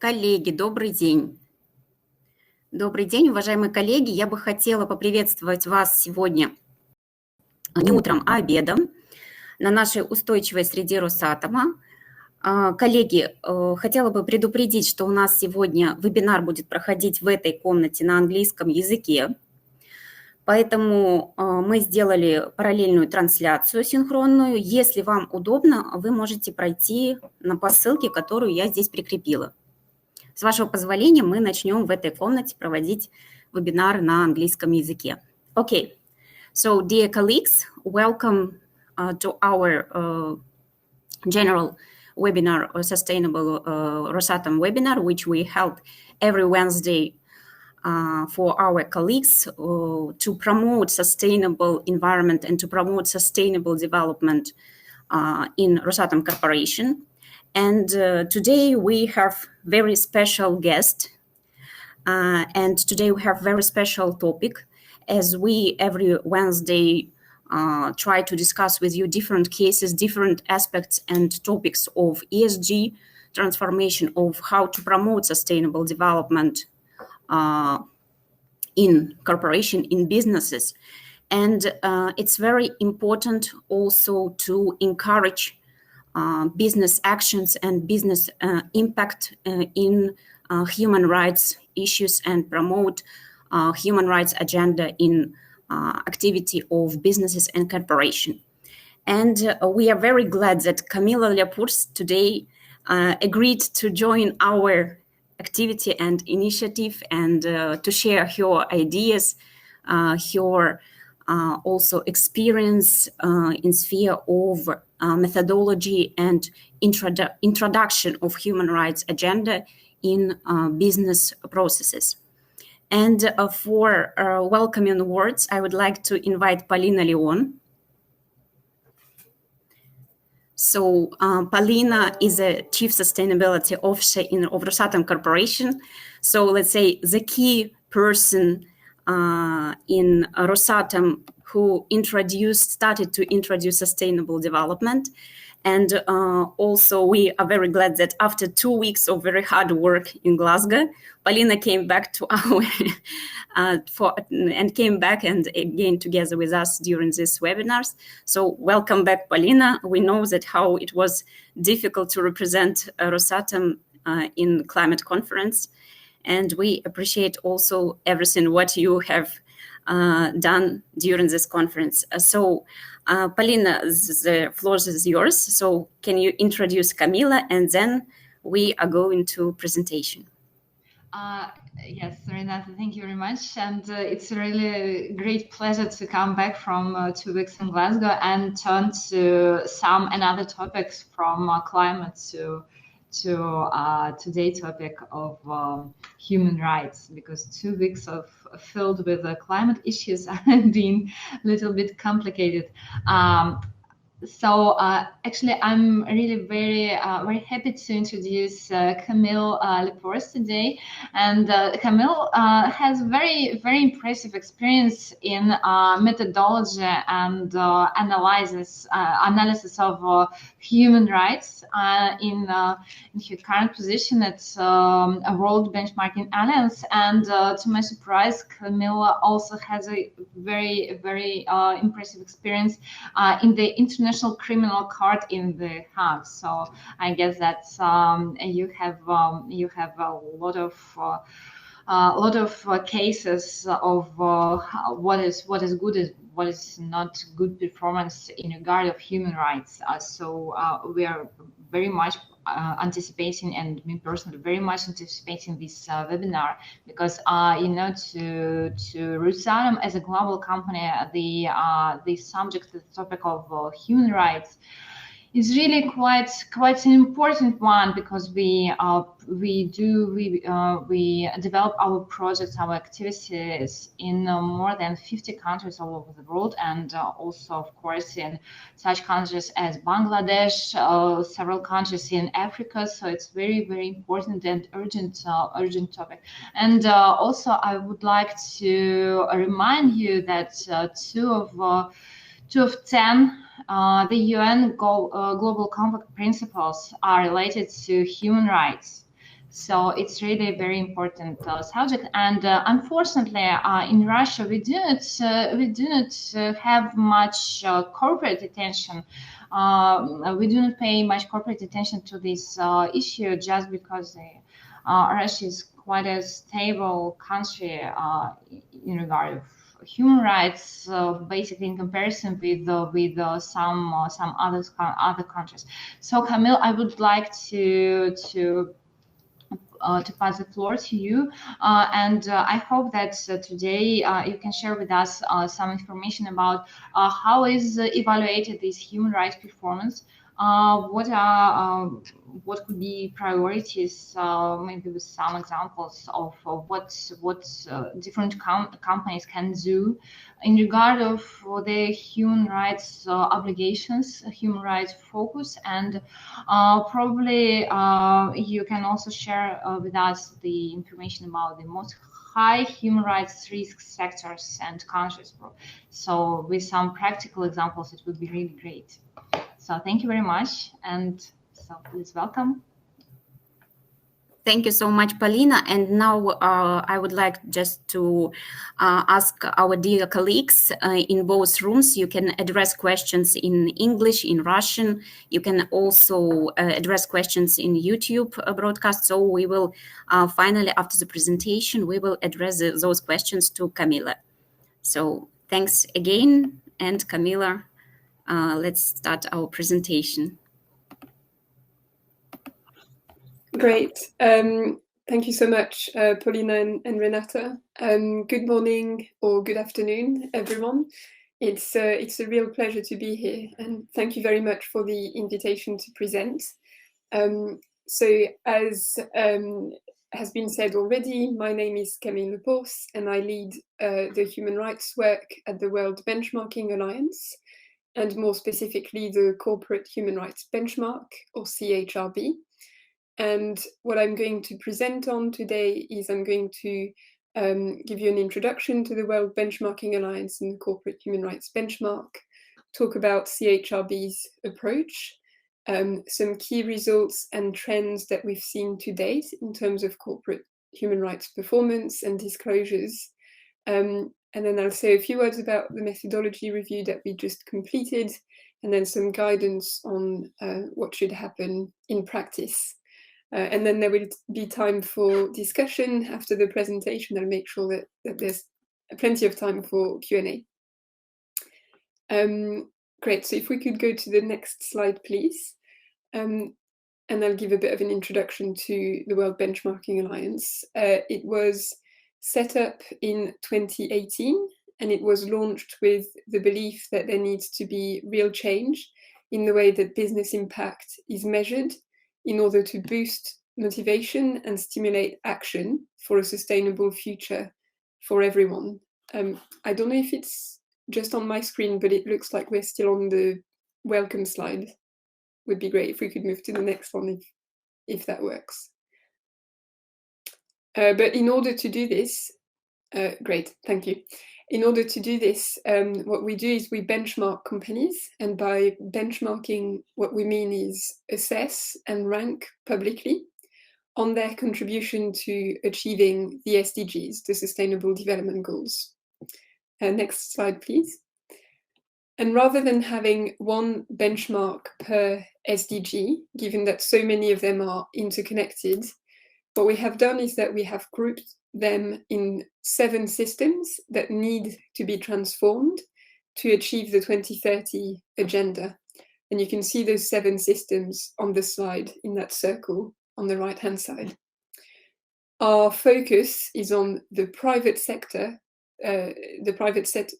Коллеги, добрый день. Добрый день, уважаемые коллеги. Я бы хотела поприветствовать вас сегодня не утром, а обедом на нашей устойчивой среде Росатома. Коллеги, хотела бы предупредить, что у нас сегодня вебинар будет проходить в этой комнате на английском языке. Поэтому мы сделали параллельную трансляцию синхронную. Если вам удобно, вы можете пройти по ссылке, которую я здесь прикрепила. С вашего позволения мы начнем в этой комнате проводить вебинар на английском языке. Okay, so dear colleagues, welcome to our general webinar, Sustainable Rosatom webinar, which we held every Wednesday for our colleagues to promote sustainable environment and to promote sustainable development in Rosatom Corporation. And today we have very special guest, and today we have very special topic, as we every Wednesday try to discuss with you different cases, different aspects and topics of ESG transformation, of how to promote sustainable development in corporation, in businesses. And it's very important also to encourage business actions and business impact in human rights issues and promote human rights agenda in activity of businesses and corporation. And we are very glad that Camila Lepurs today agreed to join our activity and initiative and to share her ideas, her also experience in sphere of methodology and introduction of human rights agenda in business processes. And for welcoming words, I would like to invite Paulina Leon. So Paulina is a Chief Sustainability Officer of Rosatom Corporation. So let's say the key person in Rosatom who started to introduce sustainable development. And also we are very glad that after 2 weeks of very hard work in Glasgow, Paulina came back to our came back and again together with us during these webinars. So welcome back, Paulina. We know that how it was difficult to represent Rosatom in climate conference. And we appreciate also everything what you have done during this conference. So, Paulina, the floor is yours. So, can you introduce Camila, and then we are going to presentation. Yes, Renata, thank you very much. And it's a really great pleasure to come back from 2 weeks in Glasgow and turn to some another topics from climate to today's topic of human rights, because 2 weeks filled with climate issues have been a little bit complicated. So actually, I'm really very happy to introduce Camille Lepors today. And Camille has very impressive experience in methodology and analysis of human rights in her current position at a World Benchmarking Alliance. And to my surprise, Camille also has a very impressive experience in the International Criminal Court in The Hague. So I guess that you have a lot of cases of what is good and what is not good performance in regard of human rights. So we are very much anticipating, and me personally very much anticipating this webinar, because to Rosatom as a global company, the subject, the topic of human rights is really quite an important one, because we develop our projects, our activities in more than 50 countries all over the world, and also of course in such countries as Bangladesh, several countries in Africa. So it's very important and urgent topic. And also I would like to remind you that two of 10 the UN Global Compact principles are related to human rights. So it's really a very important subject. And unfortunately, in Russia, we do not have much corporate attention. We do not pay much corporate attention to this issue just because Russia is quite a stable country in regard of human rights, basically in comparison with some other countries. So Camille, I would like to pass the floor to you, and I hope that today you can share with us some information about how is evaluated this human rights performance. What could be priorities, maybe with some examples of what different companies can do in regard of their human rights obligations, human rights focus, and probably you can also share with us the information about the most high human rights risk sectors and countries. So with some practical examples, it would be really great. So thank you very much, and so please welcome. Thank you so much, Polina. And now I would like just to ask our dear colleagues in both rooms, you can address questions in English, in Russian. You can also address questions in YouTube broadcast. So we will finally, after the presentation, we will address those questions to Camilla. So thanks again. And Camilla, let's start our presentation. Great. Thank you so much, Polina and Renata. Good morning or good afternoon, everyone. It's a real pleasure to be here, and thank you very much for the invitation to present. So as has been said already, my name is Camille Leporce, and I lead the human rights work at the World Benchmarking Alliance, and more specifically the Corporate Human Rights Benchmark, or CHRB. And what I'm going to present on today is I'm going to give you an introduction to the World Benchmarking Alliance and the Corporate Human Rights Benchmark, talk about CHRB's approach, some key results and trends that we've seen to date in terms of corporate human rights performance and disclosures. And then I'll say a few words about the methodology review that we just completed, and then some guidance on what should happen in practice. And then there will be time for discussion after the presentation. I'll make sure that there's plenty of time for Q&A. Great, so if we could go to the next slide, please. And I'll give a bit of an introduction to the World Benchmarking Alliance. It was set up in 2018, and it was launched with the belief that there needs to be real change in the way that business impact is measured, in order to boost motivation and stimulate action for a sustainable future for everyone. I don't know if it's just on my screen, but it looks like we're still on the welcome slide. Would be great if we could move to the next one, if that works. But in order to do this, great, thank you. In order to do this, what we do is we benchmark companies, and by benchmarking, what we mean is assess and rank publicly on their contribution to achieving the SDGs, the Sustainable Development Goals. Next slide, please. And rather than having one benchmark per SDG, given that so many of them are interconnected, what we have done is that we have grouped them in 7 systems that need to be transformed to achieve the 2030 agenda. And you can see those 7 systems on the slide in that circle on the right-hand side. Our focus is on the private sector,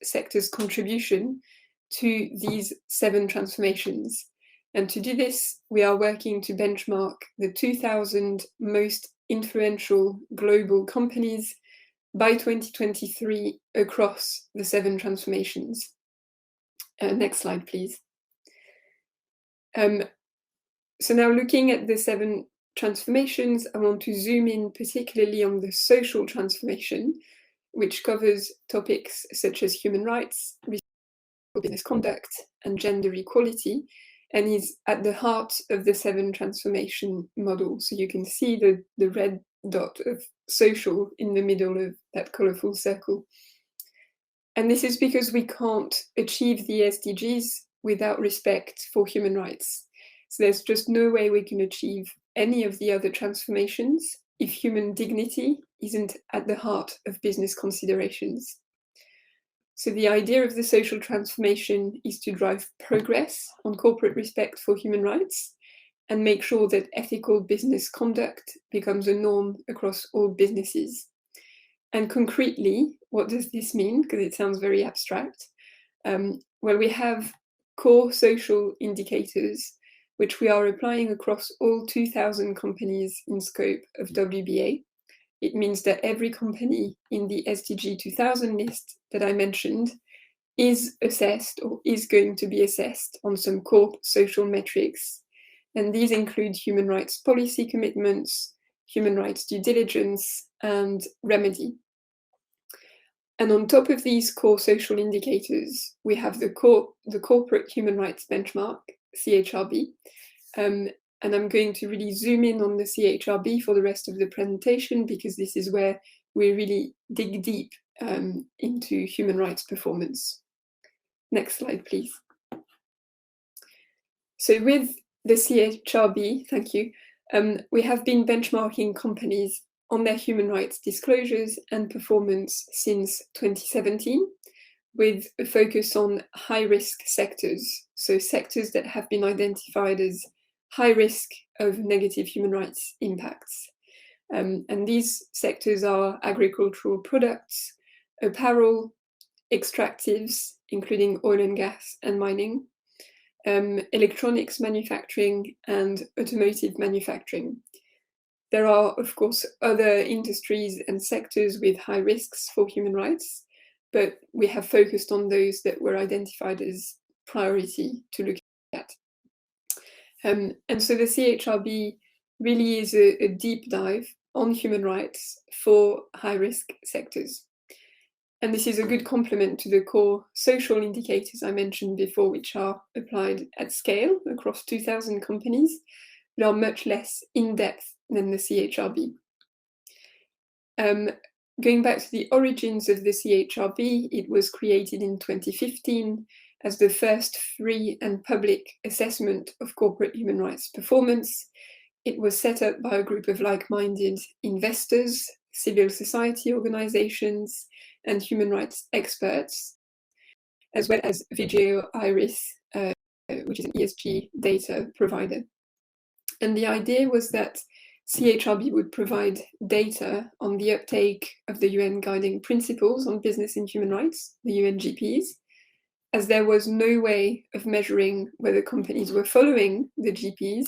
sector's contribution to these 7 transformations. And to do this, we are working to benchmark the 2,000 most influential global companies by 2023 across the 7 transformations. Next slide, please. So now looking at the 7 transformations, I want to zoom in particularly on the social transformation, which covers topics such as human rights, business conduct, and gender equality. and is at the heart of the 7 transformation model. So you can see the red dot of social in the middle of that colorful circle. And this is because we can't achieve the SDGs without respect for human rights. So there's just no way we can achieve any of the other transformations if human dignity isn't at the heart of business considerations. So the idea of the social transformation is to drive progress on corporate respect for human rights and make sure that ethical business conduct becomes a norm across all businesses. And concretely, what does this mean? Because it sounds very abstract. Well, we have core social indicators, which we are applying across all 2,000 companies in scope of WBA. It means that every company in the SDG 2000 list that I mentioned is assessed or is going to be assessed on some core social metrics. And these include human rights policy commitments, human rights due diligence, and remedy. And on top of these core social indicators, we have the corporate human rights benchmark, CHRB. And I'm going to really zoom in on the CHRB for the rest of the presentation, because this is where we really dig deep into human rights performance. Next slide, please. So with the CHRB, thank you, we have been benchmarking companies on their human rights disclosures and performance since 2017, with a focus on high-risk sectors, so sectors that have been identified as high risk of negative human rights impacts. And these sectors are agricultural products, apparel, extractives, including oil and gas and mining, electronics manufacturing, and automotive manufacturing. There are, of course, other industries and sectors with high risks for human rights, but we have focused on those that were identified as priority to look at. And so the CHRB really is a deep dive on human rights for high-risk sectors. And this is a good complement to the core social indicators I mentioned before, which are applied at scale across 2,000 companies, but are much less in-depth than the CHRB. Going back to the origins of the CHRB, it was created in 2015 as the first free and public assessment of corporate human rights performance. It was set up by a group of like-minded investors, civil society organizations, and human rights experts, as well as Vigeo Iris, which is an ESG data provider. And the idea was that CHRB would provide data on the uptake of the UN Guiding Principles on Business and Human Rights, the UNGPs, as there was no way of measuring whether companies were following the GPs,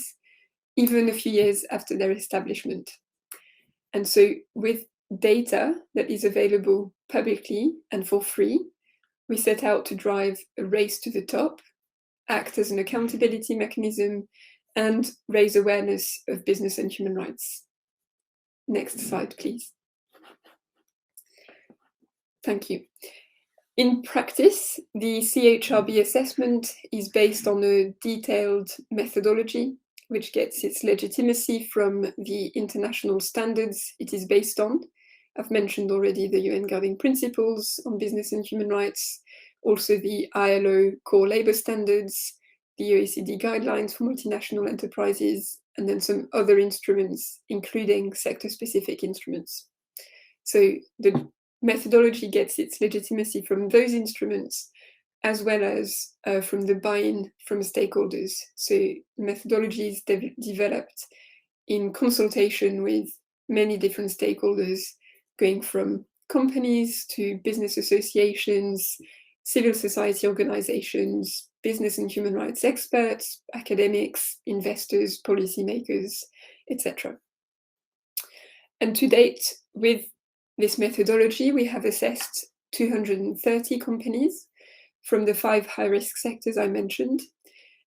even a few years after their establishment. And so with data that is available publicly and for free, we set out to drive a race to the top, act as an accountability mechanism, and raise awareness of business and human rights. Next slide, please. Thank you. In practice, the CHRB assessment is based on a detailed methodology, which gets its legitimacy from the international standards it is based on. I've mentioned already the UN Guiding Principles on Business and Human Rights, also the ILO Core Labour Standards, the OECD Guidelines for Multinational Enterprises, and then some other instruments, including sector-specific instruments. So the methodology gets its legitimacy from those instruments, as well as from the buy-in from stakeholders. So the methodology is developed in consultation with many different stakeholders, going from companies to business associations, civil society organizations, business and human rights experts, academics, investors, policymakers, etc. And to date, with this methodology, we have assessed 230 companies from the 5 high-risk sectors I mentioned,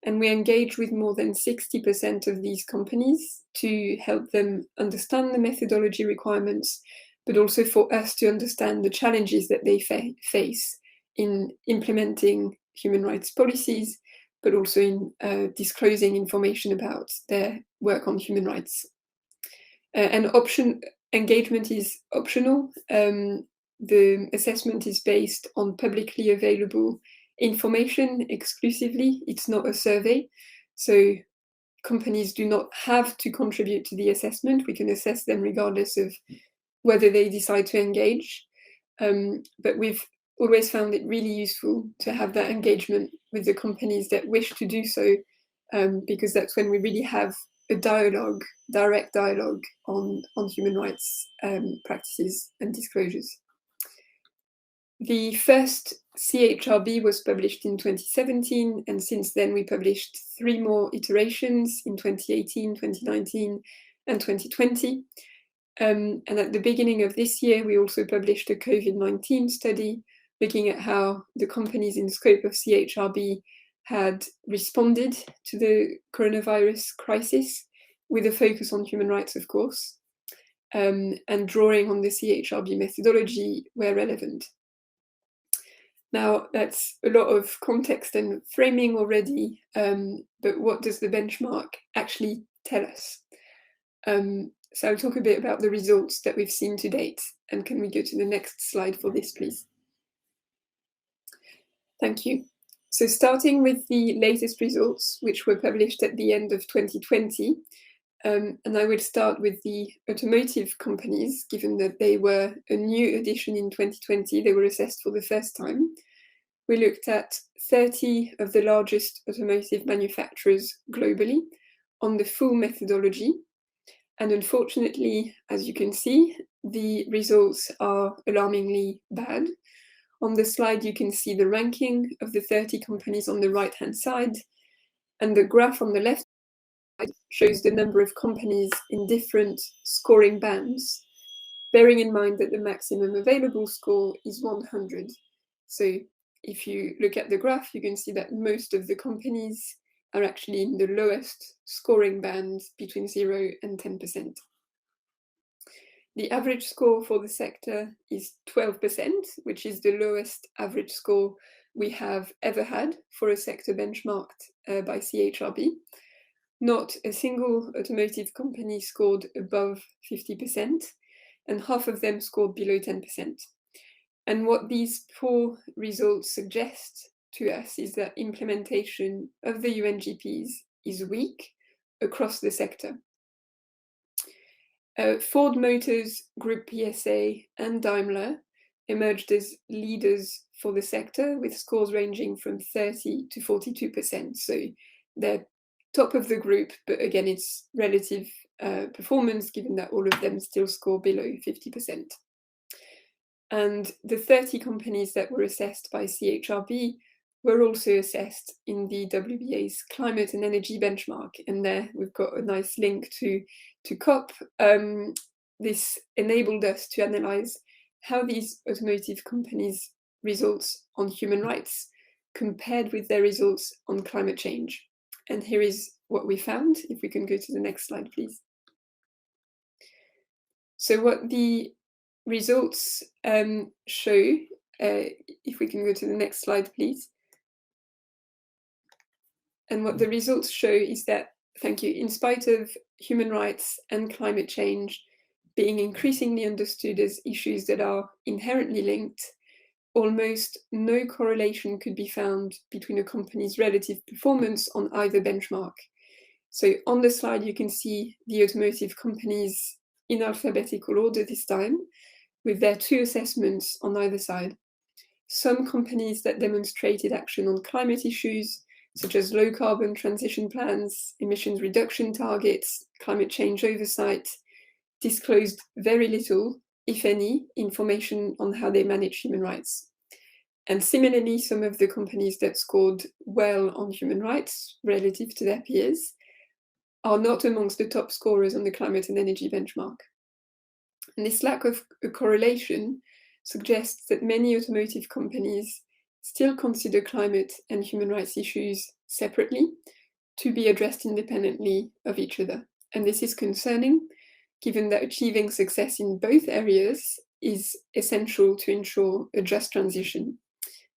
and we engage with more than 60% of these companies to help them understand the methodology requirements, but also for us to understand the challenges that they face in implementing human rights policies, but also in disclosing information about their work on human rights. And engagement is optional. The assessment is based on publicly available information exclusively. It's not a survey. So companies do not have to contribute to the assessment. We can assess them regardless of whether they decide to engage. But we've always found it really useful to have that engagement with the companies that wish to do so, because that's when we really have a dialogue, direct dialogue on human rights practices and disclosures. The first CHRB was published in 2017, and since then we published 3 more iterations in 2018, 2019, and 2020. And at the beginning of this year, we also published a COVID-19 study looking at how the companies in scope of CHRB had responded to the coronavirus crisis, with a focus on human rights, of course, and drawing on the CRB methodology where relevant. Now, that's a lot of context and framing already, but what does the benchmark actually tell us? So I'll talk a bit about the results that we've seen to date, and can we go to the next slide for this, please? Thank you. So starting with the latest results, which were published at the end of 2020, and I will start with the automotive companies, given that they were a new addition in 2020, they were assessed for the first time. We looked at 30 of the largest automotive manufacturers globally on the full methodology. And unfortunately, as you can see, the results are alarmingly bad. On the slide, you can see the ranking of the 30 companies on the right-hand side, and the graph on the left shows the number of companies in different scoring bands, bearing in mind that the maximum available score is 100. So if you look at the graph, you can see that most of the companies are actually in the lowest scoring band between 0 and 10%. The average score for the sector is 12%, which is the lowest average score we have ever had for a sector benchmarked by CHRB. Not a single automotive company scored above 50%, and half of them scored below 10%. And what these poor results suggest to us is that implementation of the UNGPs is weak across the sector. Ford Motors, Group PSA, and Daimler emerged as leaders for the sector, with scores ranging from 30 to 42%. So they're top of the group, but again, it's relative performance, given that all of them still score below 50%. And the 30 companies that were assessed by CHRB were also assessed in the WBA's climate and energy benchmark. And there we've got a nice link to COP. This enabled us to analyze how these automotive companies' results on human rights compared with their results on climate change. And here is what we found. If we can go to the next slide, please. So what the results show, if we can go to the next slide, please. And what the results show is that, thank you, in spite of human rights and climate change being increasingly understood as issues that are inherently linked, almost no correlation could be found between a company's relative performance on either benchmark. So on the slide, you can see the automotive companies in alphabetical order this time, with their 2 assessments on either side. Some companies that demonstrated action on climate issues, such as low carbon transition plans, emissions reduction targets, climate change oversight, disclosed very little, if any, information on how they manage human rights. And similarly, some of the companies that scored well on human rights relative to their peers are not amongst the top scorers on the climate and energy benchmark. And this lack of a correlation suggests that many automotive companies still consider climate and human rights issues separately, to be addressed independently of each other. And this is concerning, given that achieving success in both areas is essential to ensure a just transition.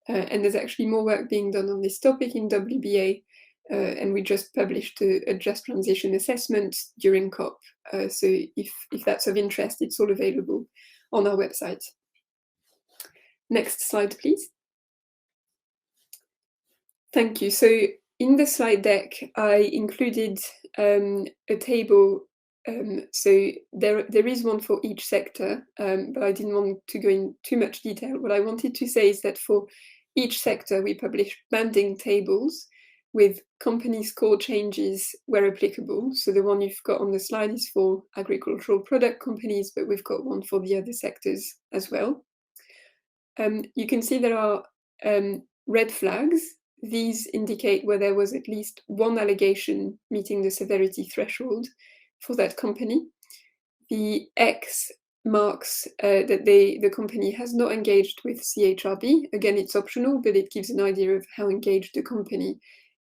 And there's actually more work being done on this topic in WBA, and we just published a just transition assessment during COP. So if that's of interest, it's all available on our website. Next slide, please. Thank you. So in the slide deck, I included a table. So there is one for each sector, but I didn't want to go in too much detail. What I wanted to say is that for each sector, we publish banding tables with company score changes where applicable. So the one you've got on the slide is for agricultural product companies, but we've got one for the other sectors as well. You can see there are red flags. These indicate where there was at least one allegation meeting the severity threshold for that company. The X marks that the company has not engaged with CHRB. Again, it's optional, but it gives an idea of how engaged the company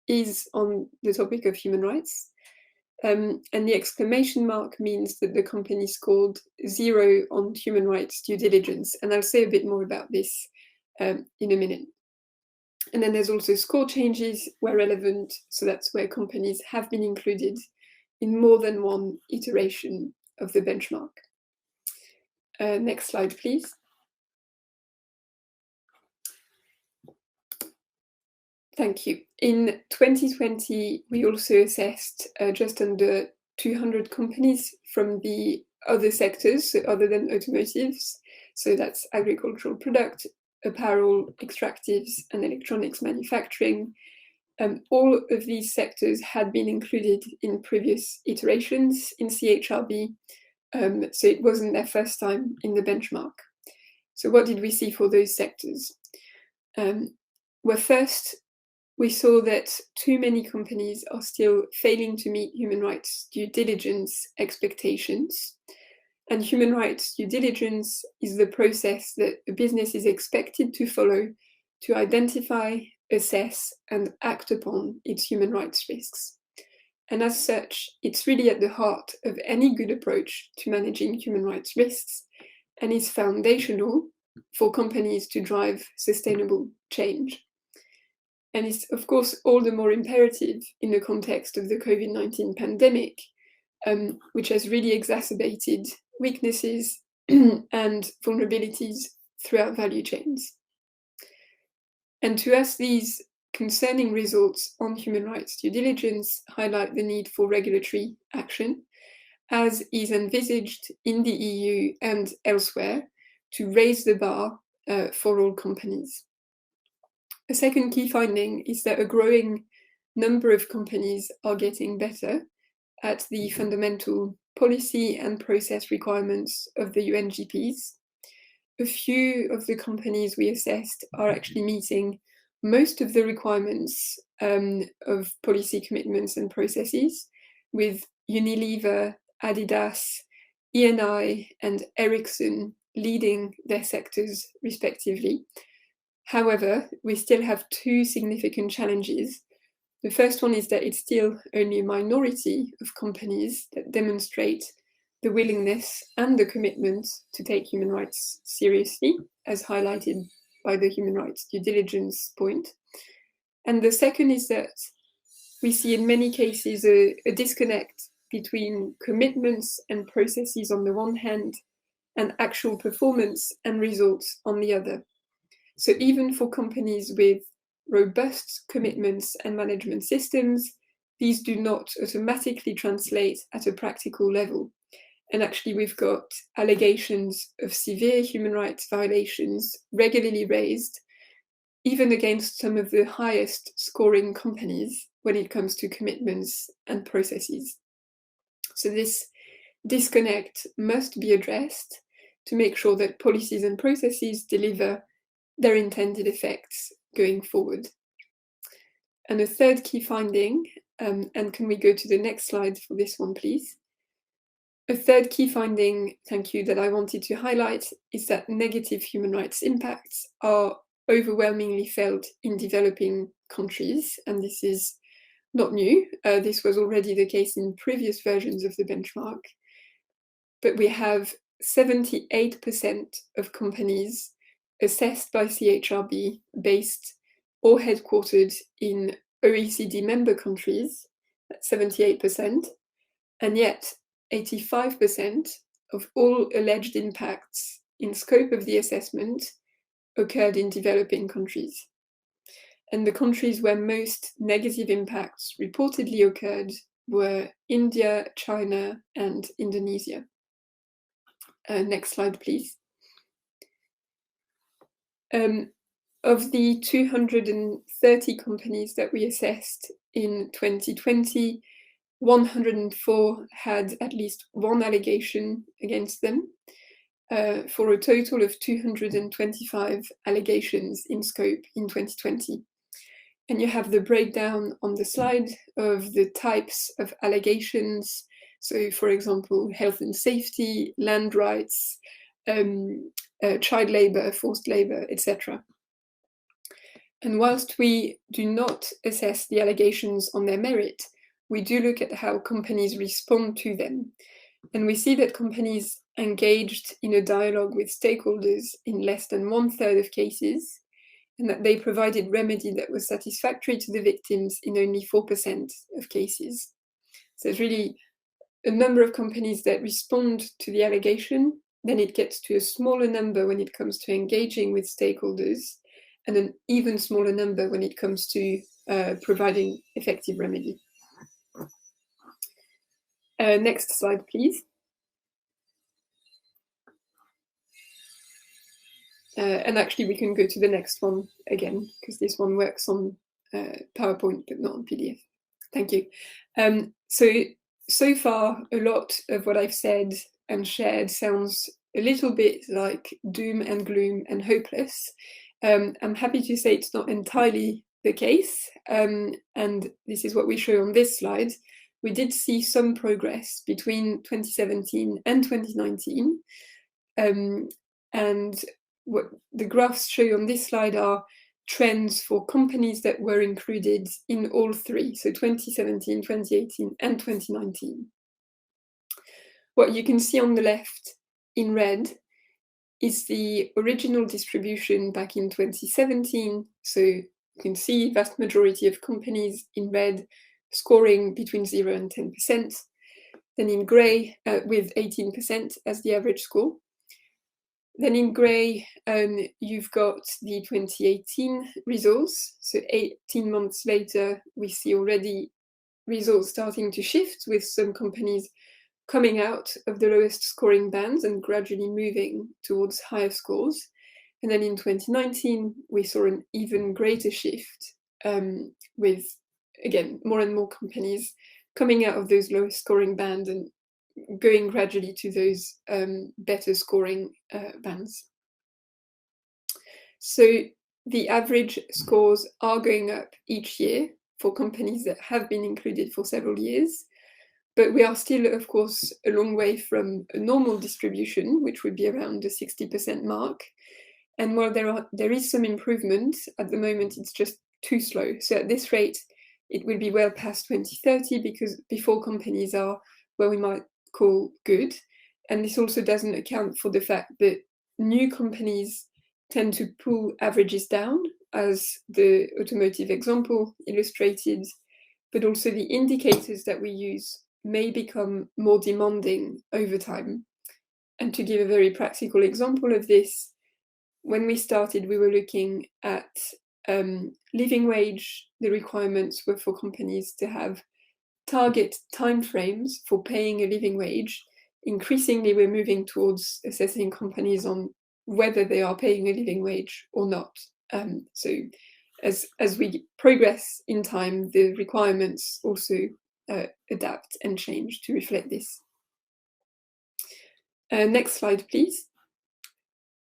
is on the topic of human rights. And the exclamation mark means that the company scored 0 on human rights due diligence. And I'll say a bit more about this in a minute. And then there's also score changes where relevant. So that's where companies have been included in more than one iteration of the benchmark. Next slide, please. Thank you. In 2020, we also assessed just under 200 companies from the other sectors, so other than automotives. So that's agricultural product, apparel, extractives, and electronics manufacturing. All of these sectors had been included in previous iterations in CHRB, so it wasn't their first time in the benchmark. So what did we see for those sectors? Well, first, we saw that too many companies are still failing to meet human rights due diligence expectations. And human rights due diligence is the process that a business is expected to follow to identify, assess, and act upon its human rights risks. And as such, it's really at the heart of any good approach to managing human rights risks, and is foundational for companies to drive sustainable change. And it's, of course, all the more imperative in the context of the COVID-19 pandemic, which has really exacerbated weaknesses and vulnerabilities throughout value chains. And to us, these concerning results on human rights due diligence highlight the need for regulatory action, as is envisaged in the EU and elsewhere, to raise the bar for all companies. A second key finding is that a growing number of companies are getting better at the fundamental policy and process requirements of the UNGPs. A few of the companies we assessed are actually meeting most of the requirements of policy commitments and processes, with Unilever, Adidas, ENI, and Ericsson leading their sectors respectively. However, we still have two significant challenges. The first one is that it's still only a minority of companies that demonstrate the willingness and the commitment to take human rights seriously, as highlighted by the human rights due diligence point. And the second is that we see in many cases a disconnect between commitments and processes on the one hand, and actual performance and results on the other. So even for companies with robust commitments and management systems, these do not automatically translate at a practical level. And actually, we've got allegations of severe human rights violations regularly raised, even against some of the highest scoring companies when it comes to commitments and processes. So this disconnect must be addressed to make sure that policies and processes deliver their intended effects going forward. And a third key finding, and can we go to the next slide for this one, please? A third key finding, thank you, that I wanted to highlight is that negative human rights impacts are overwhelmingly felt in developing countries, and this is not new. This was already the case in previous versions of the benchmark. But we have 78% of companies assessed by CHRB based or headquartered in OECD member countries, at 78%, and yet 85% of all alleged impacts in scope of the assessment occurred in developing countries. And the countries where most negative impacts reportedly occurred were India, China, and Indonesia. Next slide, please. Of the 230 companies that we assessed in 2020, 104 had at least one allegation against them, for a total of 225 allegations in scope in 2020. And you have the breakdown on the slide of the types of allegations. So, for example, health and safety, land rights, child labour, forced labour, etc. And whilst we do not assess the allegations on their merit, we do look at how companies respond to them. And we see that companies engaged in a dialogue with stakeholders in less than 1/3 of cases, and that they provided remedy that was satisfactory to the victims in only 4% of cases. So there's really a number of companies that respond to the allegation, then it gets to a smaller number when it comes to engaging with stakeholders, and an even smaller number when it comes to providing effective remedy. Next slide, please. And actually, we can go to the next one again, because this one works on PowerPoint, but not on PDF. Thank you. So far, a lot of what I've said and shared sounds a little bit like doom and gloom and hopeless. I'm happy to say it's not entirely the case, and this is what we show on this slide. We did see some progress between 2017 and 2019, and what the graphs show on this slide are trends for companies that were included in all three, so 2017, 2018, and 2019. What you can see on the left in red is the original distribution back in 2017. So you can see vast majority of companies in red scoring between 0 and 10%. Then in grey with 18% as the average score. Then in grey, you've got the 2018 results. So 18 months later, we see already results starting to shift, with some companies coming out of the lowest scoring bands and gradually moving towards higher scores. And then in 2019, we saw an even greater shift, with, again, more and more companies coming out of those lowest scoring bands and going gradually to those better scoring bands. So the average scores are going up each year for companies that have been included for several years, but we are still, of course, a long way from a normal distribution, which would be around the 60% mark. And while there is some improvement, at the moment it's just too slow. So at this rate, it will be well past 2030, because before companies are where we might call good. And this also doesn't account for the fact that new companies tend to pull averages down, as the automotive example illustrated, but also the indicators that we use may become more demanding over time. And to give a very practical example of this, when we started, we were looking at living wage. The requirements were for companies to have target timeframes for paying a living wage. Increasingly, we're moving towards assessing companies on whether they are paying a living wage or not. So as we progress in time, the requirements also adapt and change to reflect this. Next slide, please.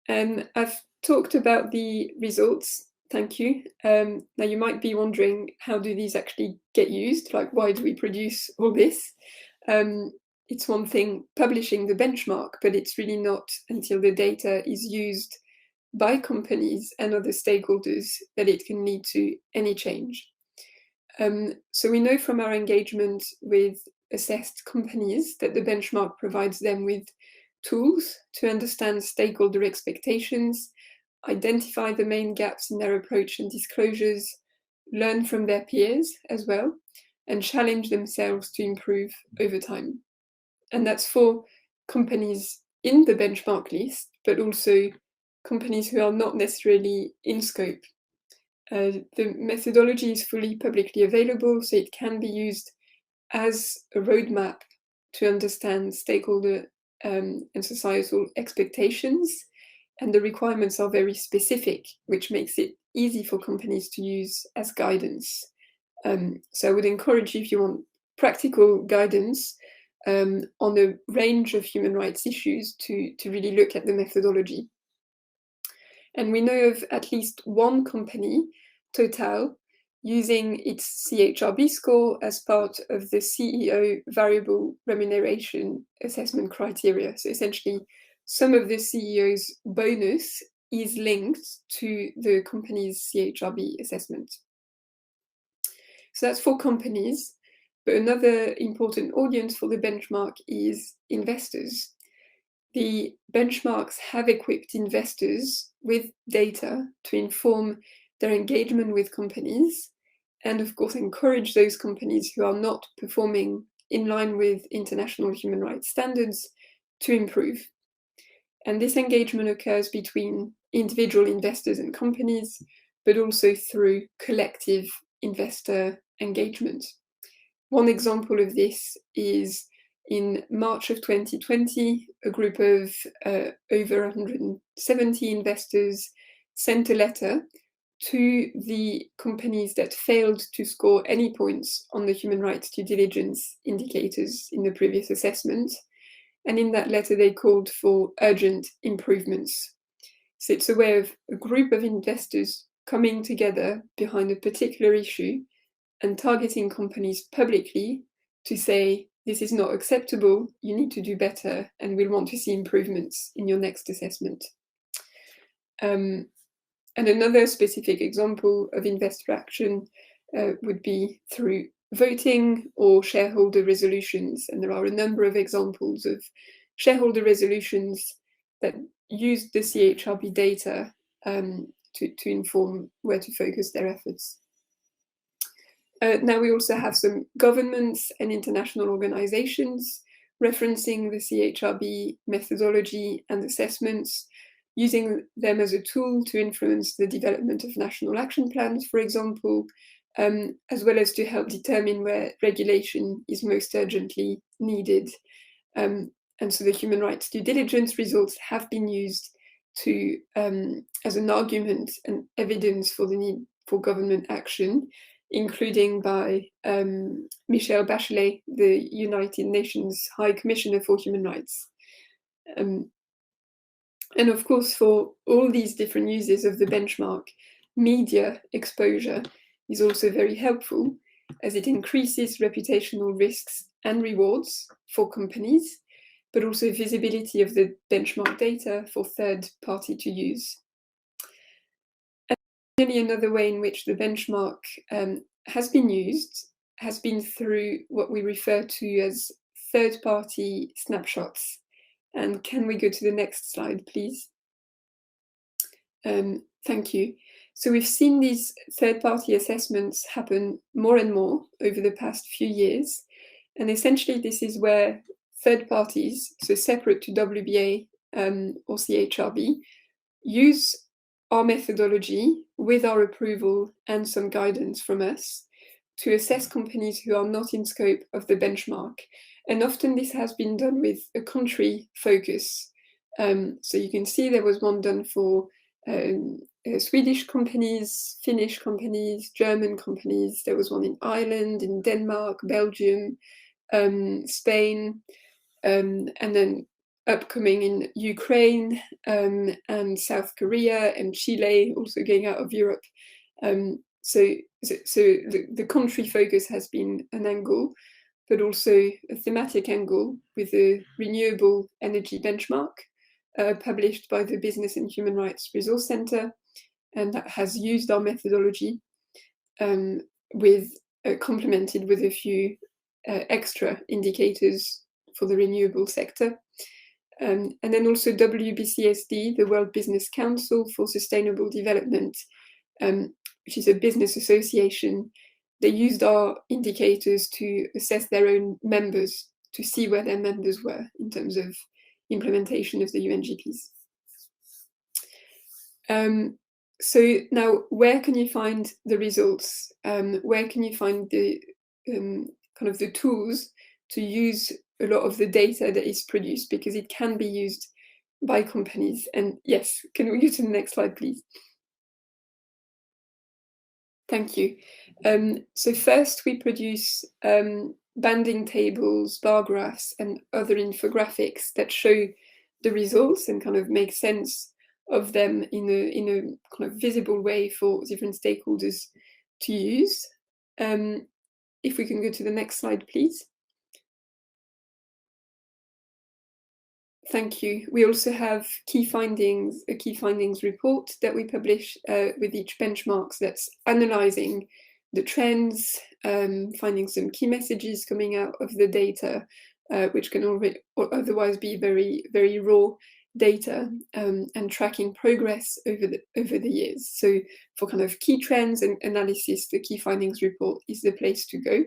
I've talked about the results. Thank you. Now you might be wondering, how do these actually get used? Like, why do we produce all this? It's one thing publishing the benchmark, but it's really not until the data is used by companies and other stakeholders that it can lead to any change. So we know from our engagement with assessed companies that the benchmark provides them with tools to understand stakeholder expectations, identify the main gaps in their approach and disclosures, learn from their peers as well, and challenge themselves to improve over time. And that's for companies in the benchmark list, but also companies who are not necessarily in scope. The methodology is fully publicly available, so it can be used as a roadmap to understand stakeholder and societal expectations, and the requirements are very specific, which makes it easy for companies to use as guidance. So I would encourage you, if you want practical guidance on a range of human rights issues, to really look at the methodology. And we know of at least one company, Total, using its CHRB score as part of the CEO variable remuneration assessment criteria. So essentially, some of the CEO's bonus is linked to the company's CHRB assessment. So that's for companies. But another important audience for the benchmark is investors. The benchmarks have equipped investors with data to inform their engagement with companies, and of course encourage those companies who are not performing in line with international human rights standards to improve. And this engagement occurs between individual investors and companies, but also through collective investor engagement. One example of this is in March of 2020, a group of over 170 investors sent a letter to the companies that failed to score any points on the human rights due diligence indicators in the previous assessment. And in that letter, they called for urgent improvements. So it's a way of a group of investors coming together behind a particular issue and targeting companies publicly to say, this is not acceptable, you need to do better, and we'll want to see improvements in your next assessment. And another specific example of investor action would be through voting or shareholder resolutions. And there are a number of examples of shareholder resolutions that use the CHRB data to inform where to focus their efforts. Now we also have some governments and international organizations referencing the CHRB methodology and assessments, using them as a tool to influence the development of national action plans, for example, as well as to help determine where regulation is most urgently needed. And so the human rights due diligence results have been used to as an argument and evidence for the need for government action, including by Michelle Bachelet, the United Nations High Commissioner for Human Rights. And of course, for all these different uses of the benchmark, media exposure is also very helpful, as it increases reputational risks and rewards for companies, but also visibility of the benchmark data for third party to use. Another way in which the benchmark has been used has been through what we refer to as third-party snapshots. And can we go to the next slide, please? Thank you. So we've seen these third-party assessments happen more and more over the past few years. And essentially, this is where third parties, so separate to WBA or CHRB, use our methodology with our approval and some guidance from us to assess companies who are not in scope of the benchmark. And often this has been done with a country focus. So you can see there was one done for Swedish companies, Finnish companies, German companies. There was one in Ireland, in Denmark, Belgium, Spain, and then upcoming in Ukraine and South Korea and Chile, also going out of Europe. So the country focus has been an angle, but also a thematic angle with the renewable energy benchmark published by the Business and Human Rights Resource Center, and that has used our methodology complemented with a few extra indicators for the renewable sector. And then also WBCSD, the World Business Council for Sustainable Development, which is a business association, they used our indicators to assess their own members, to see where their members were in terms of implementation of the UNGPs. So now, where can you find the results? Where can you find the kind of the tools to use a lot of the data that is produced, because it can be used by companies? And yes, can we go to the next slide, please? Thank you. So first, we produce banding tables, bar graphs, and other infographics that show the results and kind of make sense of them in a kind of visible way for different stakeholders to use. If we can go to the next slide, please. Thank you. We also have a key findings report that we publish with each benchmarks that's analysing the trends, finding some key messages coming out of the data, which can otherwise be very, very raw data, and tracking progress over the years. So for kind of key trends and analysis, the key findings report is the place to go.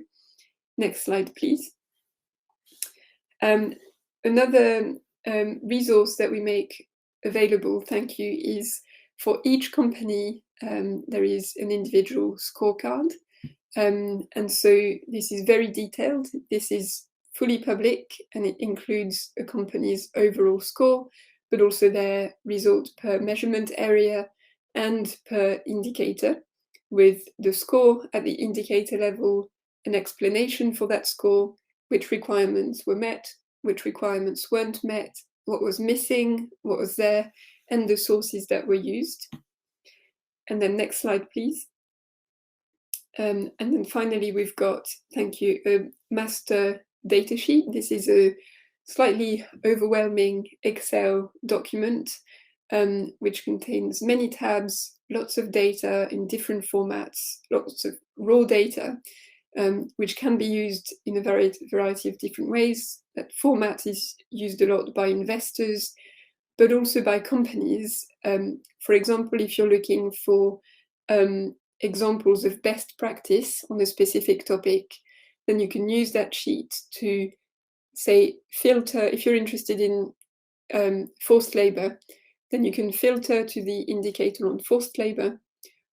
Next slide, please. Another resource that we make available, thank you, is for each company there is an individual scorecard, and so this is very detailed. This is fully public, and it includes a company's overall score, but also their result per measurement area and per indicator, with the score at the indicator level, an explanation for that score, which requirements were met, which requirements weren't met, what was missing, what was there, and the sources that were used. And then next slide, please. And then finally, we've got, thank you, a master datasheet. This is a slightly overwhelming Excel document, which contains many tabs, lots of data in different formats, lots of raw data, which can be used in a variety of different ways. That format is used a lot by investors, but also by companies. For example, if you're looking for examples of best practice on a specific topic, then you can use that sheet to, say, filter. If you're interested in forced labour, then you can filter to the indicator on forced labour.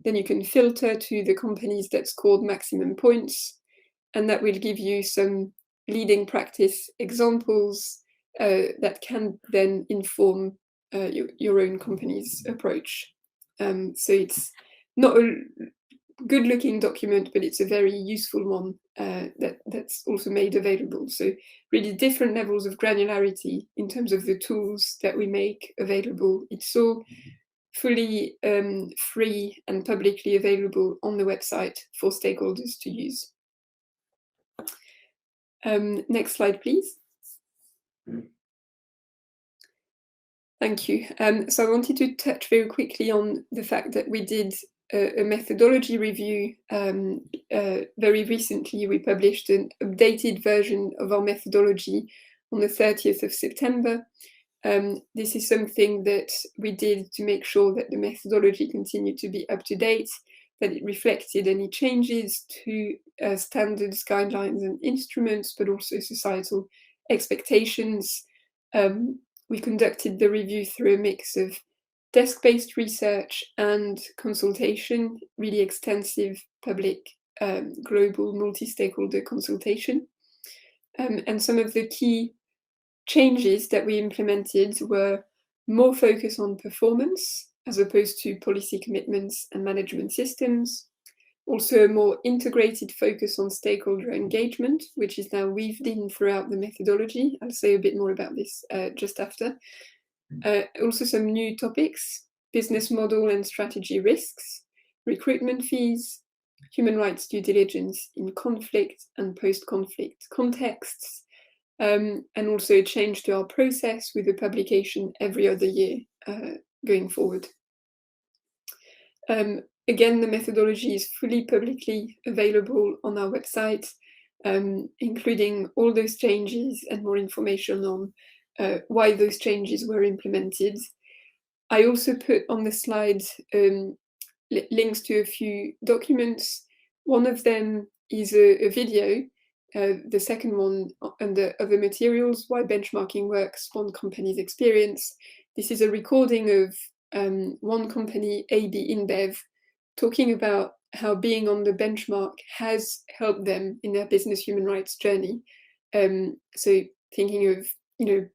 Then you can filter to the companies that scored maximum points, and that will give you some leading practice examples that can then inform your own company's approach. So it's not a good-looking document, but it's a very useful one that's also made available. So really different levels of granularity in terms of the tools that we make available. It's all fully free and publicly available on the website for stakeholders to use. Next slide, please. Thank you. So I wanted to touch very quickly on the fact that we did a methodology review very recently. We published an updated version of our methodology on the 30th of September. This is something that we did to make sure that the methodology continued to be up to date, that it reflected any changes to standards, guidelines, and instruments, but also societal expectations. We conducted the review through a mix of desk-based research and consultation, really extensive public, global, multi-stakeholder consultation. And some of the key changes that we implemented were more focus on performance as opposed to policy commitments and management systems. Also a more integrated focus on stakeholder engagement, which is now weaved in throughout the methodology. I'll say a bit more about this just after. Also some new topics: business model and strategy risks, recruitment fees, human rights due diligence in conflict and post-conflict contexts, and also a change to our process with a publication every other year going forward. Again, the methodology is fully publicly available on our website, including all those changes and more information on why those changes were implemented. I also put on the slide links to a few documents. One of them is a video. The second one under other materials, why benchmarking works, one company's experience. This is a recording of one company, AB InBev, talking about how being on the benchmark has helped them in their business human rights journey. So thinking of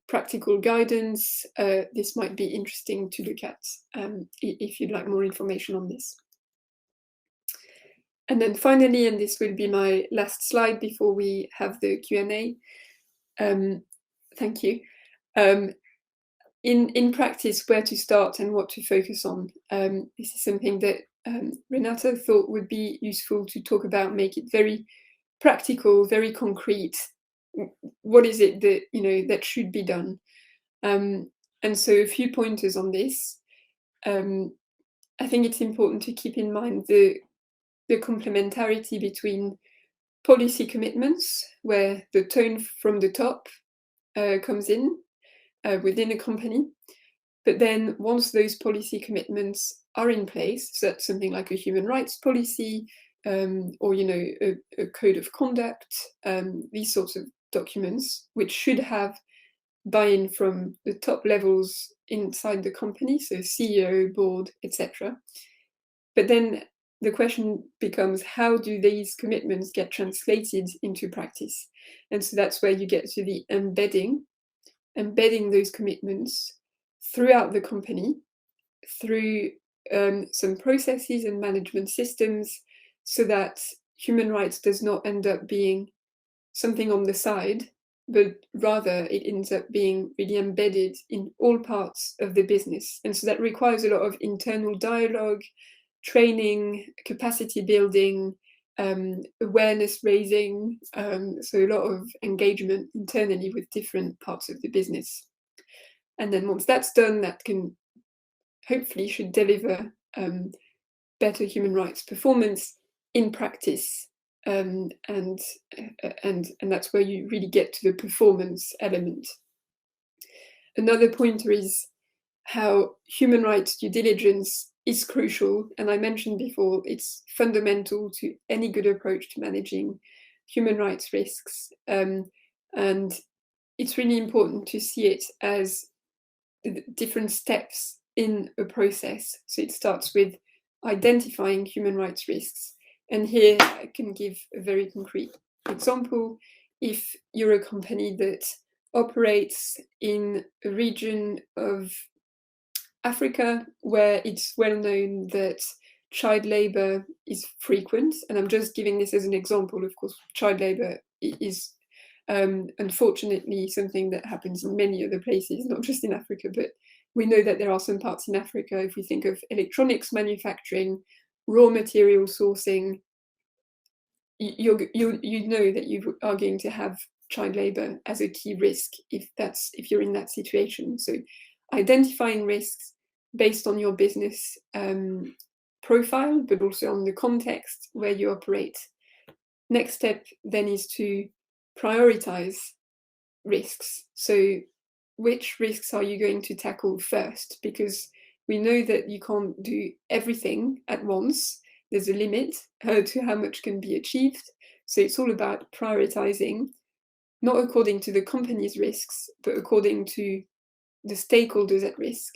practical guidance, this might be interesting to look at if you'd like more information on this. And then finally, and this will be my last slide before we have the Q&A. Thank you. In practice, where to start and what to focus on. This is something that Renata thought would be useful to talk about, make it very practical, very concrete. What is it that that should be done? And so a few pointers on this. I think it's important to keep in mind the complementarity between policy commitments, where the tone from the top comes in within a company. But then once those policy commitments are in place, so that's something like a human rights policy or a code of conduct, these sorts of documents, which should have buy-in from the top levels inside the company, so CEO, board, etc. But then the question becomes, how do these commitments get translated into practice? And so that's where you get to the embedding those commitments throughout the company, through some processes and management systems, so that human rights does not end up being something on the side, but rather it ends up being really embedded in all parts of the business. And so that requires a lot of internal dialogue, training, capacity building, awareness raising, so a lot of engagement internally with different parts of the business. And then once that's done, that can hopefully should deliver better human rights performance in practice. And that's where you really get to the performance element. Another pointer is how human rights due diligence is crucial. And I mentioned before, it's fundamental to any good approach to managing human rights risks. And it's really important to see it as different steps in a process. So it starts with identifying human rights risks. And here I can give a very concrete example. If you're a company that operates in a region of Africa where it's well known that child labor is frequent, and I'm just giving this as an example, of course, child labor is unfortunately something that happens in many other places, not just in Africa, but we know that there are some parts in Africa. If we think of electronics manufacturing, raw material sourcing, you know that you are going to have child labor as a key risk if you're in that situation. So identifying risks based on your business profile, but also on the context where you operate. Next step then is to prioritize risks. So which risks are you going to tackle first? Because we know that you can't do everything at once. There's a limit to how much can be achieved. So it's all about prioritizing, not according to the company's risks, but according to the stakeholders at risk,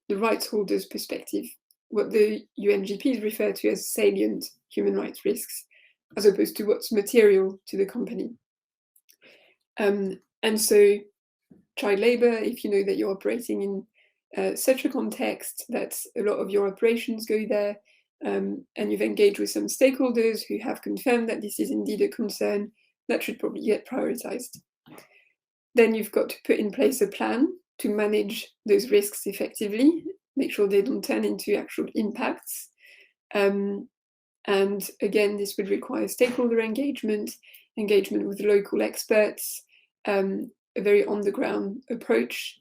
the rights holders' perspective, what the UNGPs refer to as salient human rights risks, as opposed to what's material to the company. And so child labor, if you know that you're operating in such a context that a lot of your operations go there, and you've engaged with some stakeholders who have confirmed that this is indeed a concern, that should probably get prioritized. Then you've got to put in place a plan to manage those risks effectively, make sure they don't turn into actual impacts. And again, this would require stakeholder engagement with local experts, a very on-the-ground approach.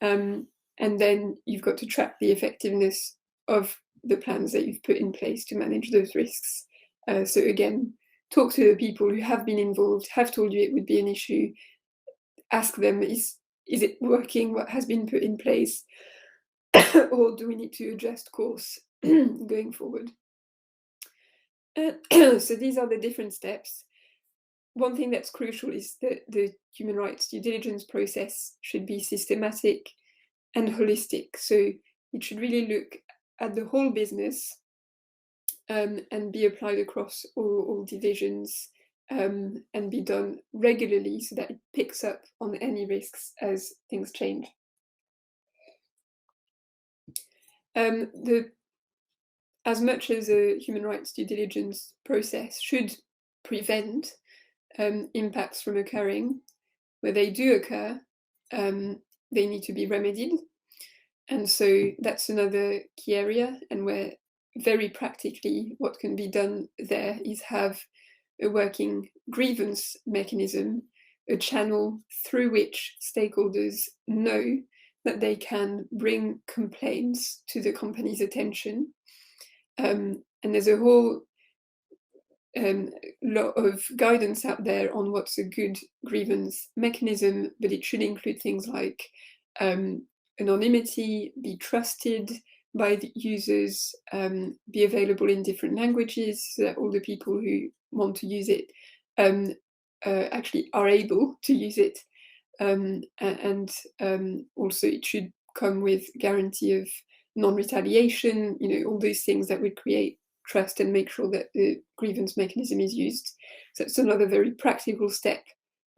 And then you've got to track the effectiveness of the plans that you've put in place to manage those risks. So again, talk to the people who have been involved, have told you it would be an issue. Ask them, is it working? What has been put in place? Or do we need to adjust course? going forward. So these are the different steps. One thing that's crucial is that the human rights due diligence process should be systematic and holistic. So it should really look at the whole business and be applied across all divisions and be done regularly so that it picks up on any risks as things change. As much as a human rights due diligence process should prevent impacts from occurring, where they do occur, they need to be remedied. And so that's another key area, and where very practically what can be done there is have a working grievance mechanism, a channel through which stakeholders know that they can bring complaints to the company's attention. And there's a whole lot of guidance out there on what's a good grievance mechanism, but it should include things like anonymity, be trusted by the users, be available in different languages so that all the people who want to use it actually are able to use it. And also it should come with guarantee of non-retaliation, all these things that would create trust and make sure that the grievance mechanism is used. So it's another very practical step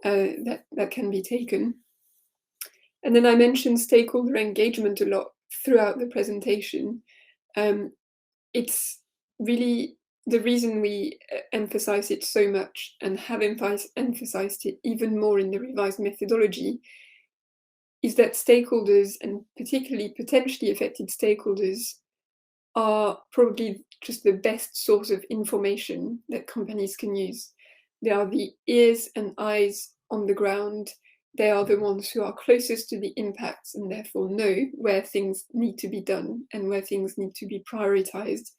that can be taken. And then I mentioned stakeholder engagement a lot throughout the presentation. It's really the reason we emphasize it so much and have emphasized it even more in the revised methodology is that stakeholders, and particularly potentially affected stakeholders, are probably just the best source of information that companies can use. They are the ears and eyes on the ground. They are the ones who are closest to the impacts and therefore know where things need to be done and where things need to be prioritized.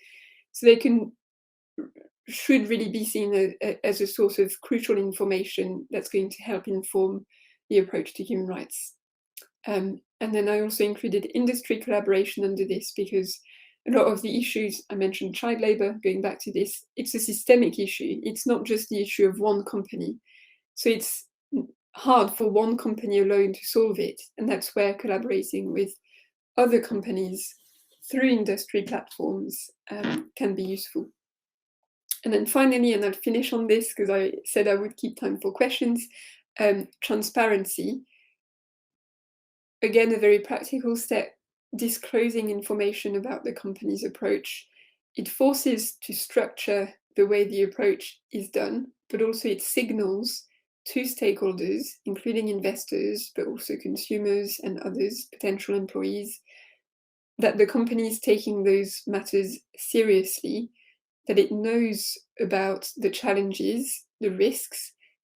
So they should really be seen as a source of crucial information that's going to help inform the approach to human rights. And then I also included industry collaboration under this, because a lot of the issues, I mentioned child labour, going back to this, it's a systemic issue. It's not just the issue of one company. So it's hard for one company alone to solve it. And that's where collaborating with other companies through industry platforms can be useful. And then finally, and I'll finish on this because I said I would keep time for questions, transparency. Again, a very practical step, disclosing information about the company's approach. It forces to structure the way the approach is done, but also it signals to stakeholders, including investors, but also consumers and others, potential employees, that the company is taking those matters seriously, that it knows about the challenges, the risks,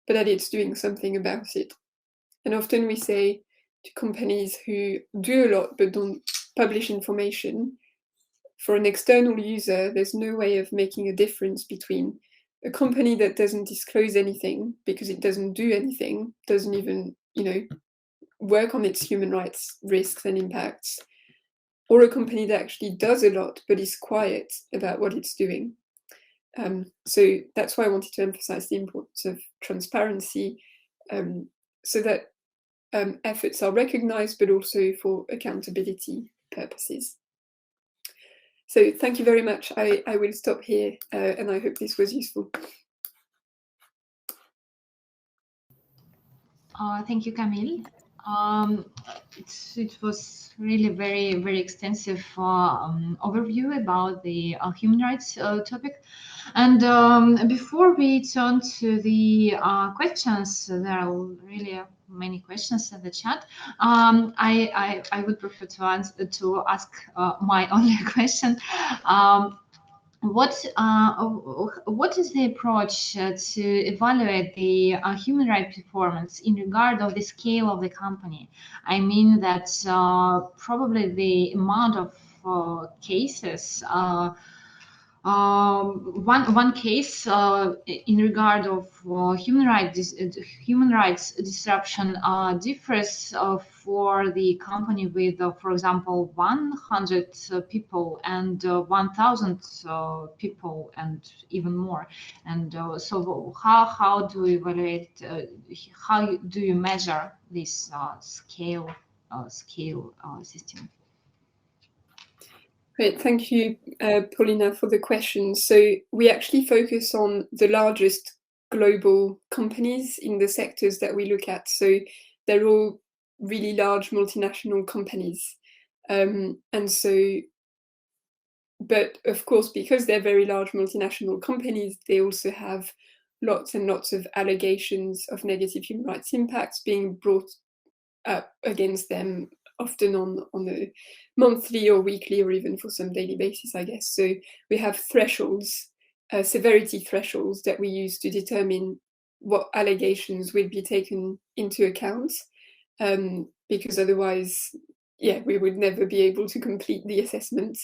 but that it's doing something about it. And often we say to companies who do a lot but don't publish information, for an external user, there's no way of making a difference between a company that doesn't disclose anything because it doesn't do anything, doesn't even, work on its human rights risks and impacts, or a company that actually does a lot but is quiet about what it's doing. So that's why I wanted to emphasize the importance of transparency, so that efforts are recognized, but also for accountability purposes. So thank you very much. I will stop here, and I hope this was useful. Thank you, Camille. It was really very, very extensive overview about the human rights topic. And before we turn to the questions, there are really many questions in the chat. I would prefer to ask my only question. What is the approach to evaluate the human rights performance in regard of the scale of the company? I mean that probably the amount of cases One case in regard of human rights disruption differs for the company with, for example, 100 people and 1,000 people and even more. And so how do you evaluate? How do you measure this scale system? Great, thank you, Paulina, for the question. So we actually focus on the largest global companies in the sectors that we look at. So they're all really large multinational companies. And so, but of course, because they're very large multinational companies, they also have lots and lots of allegations of negative human rights impacts being brought up against them, often on a monthly or weekly or even for some daily basis, I guess. So we have thresholds, severity thresholds that we use to determine what allegations will be taken into account, because otherwise, we would never be able to complete the assessment.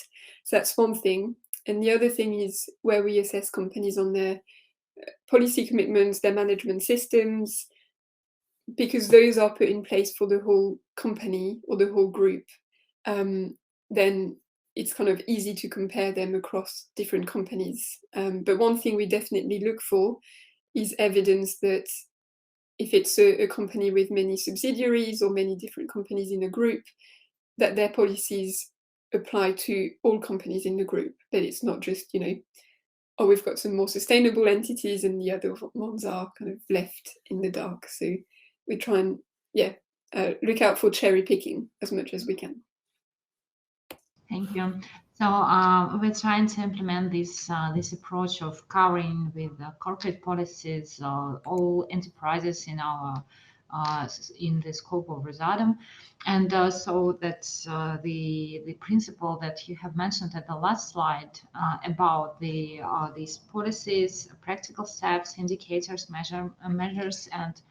So that's one thing. And the other thing is where we assess companies on their policy commitments, their management systems, because those are put in place for the whole company or the whole group, then it's kind of easy to compare them across different companies. But one thing we definitely look for is evidence that if it's a company with many subsidiaries or many different companies in a group, that their policies apply to all companies in the group, that it's not just, oh, we've got some more sustainable entities and the other ones are kind of left in the dark. So we try and look out for cherry picking as much as we can. Thank you. So we're trying to implement this approach of covering with corporate policies all enterprises in our in the scope of Rosatom, and so that's the principle that you have mentioned at the last slide about these policies, practical steps, indicators, measures, and